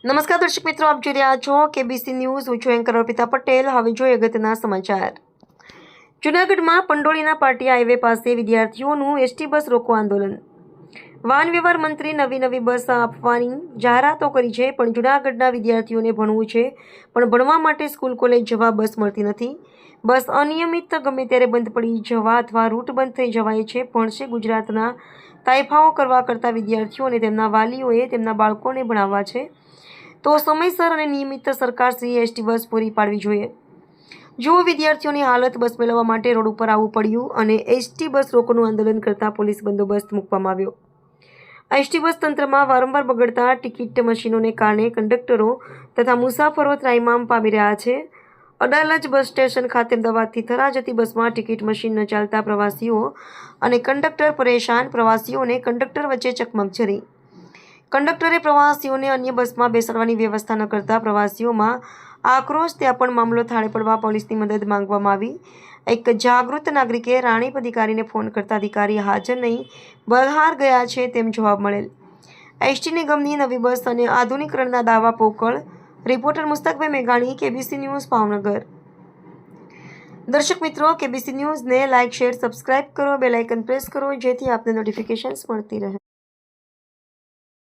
નમસ્કાર દર્શક મિત્રો, આપ જોઈ રહ્યા છો કેબીસી ન્યૂઝ. હું છું એન્કર અર્પિતા પટેલ. હવે જોઈએ અગત્યના સમાચાર. જૂનાગઢમાં પંડોળીના પાટી હાઈવે પાસે વિદ્યાર્થીઓનું એસટી બસ રોકો આંદોલન. વાહન વ્યવહાર મંત્રી નવી બસ આપવાની જાહેરાતો કરી છે, પણ જૂનાગઢના વિદ્યાર્થીઓને ભણવું છે, પણ ભણવા માટે સ્કૂલ કોલેજ જવા બસ મળતી નથી. બસ અનિયમિત ગમે ત્યારે બંધ પડી જવા અથવા રૂટ બંધ થઈ જવાય છે. ભણશે ગુજરાતના તાઇફાઓ કરવા કરતા વિદ્યાર્થીઓ અને તેમના વાલીઓએ તેમના બાળકોને ભણાવવા છે, તો સમયસર અને નિયમિત સરકારશ્રીએ એસટી બસ પૂરી પાડવી જોઈએ. જો વિદ્યાર્થીઓની હાલત બસ મેળવવા માટે રોડ ઉપર આવવું પડ્યું અને એસટી બસ રોકોનું આંદોલન કરતા પોલીસ બંદોબસ્ત મૂકવામાં આવ્યો. એસટી બસ તંત્રમાં વારંવાર બગડતા ટિકિટ મશીનોને કારણે કંડક્ટરો તથા મુસાફરો ત્રાહિમામ પામી રહ્યા છે. અડાલજ બસ સ્ટેશન ખાતે અમદાવાદથી થરા જતી બસમાં ટિકિટ મશીન ન ચાલતા પ્રવાસીઓ અને કંડક્ટર પરેશાન. પ્રવાસીઓને કંડક્ટર વચ્ચે ચકમકઝરી. કંડક્ટરે પ્રવાસીઓને અન્ય બસમાં બેસાડવાની વ્યવસ્થા ન કરતા પ્રવાસીઓમાં આક્રોશ. ત્યાં પણ મામલો થાળે પડવા પોલીસની મદદ માંગવામાં આવી. એક જાગૃત નાગરિકે રાણીપ અધિકારીને ફોન કરતા અધિકારી હાજર નહીં, બહાર ગયા છે તેમ જવાબ મળેલ. એસટી નિગમની નવી બસ અને આધુનિકરણના દાવા પોકળ. રિપોર્ટર મુસ્તકભાઈ મેઘાણી, કેબીસી ન્યૂઝ, ભાવનગર. દર્શક મિત્રો, કેબીસી ન્યૂઝને લાઇક, શેર, સબસ્ક્રાઇબ કરો, બેલ આઇકન પ્રેસ કરો, જેથી આપને નોટિફિકેશન્સ મળતી રહે.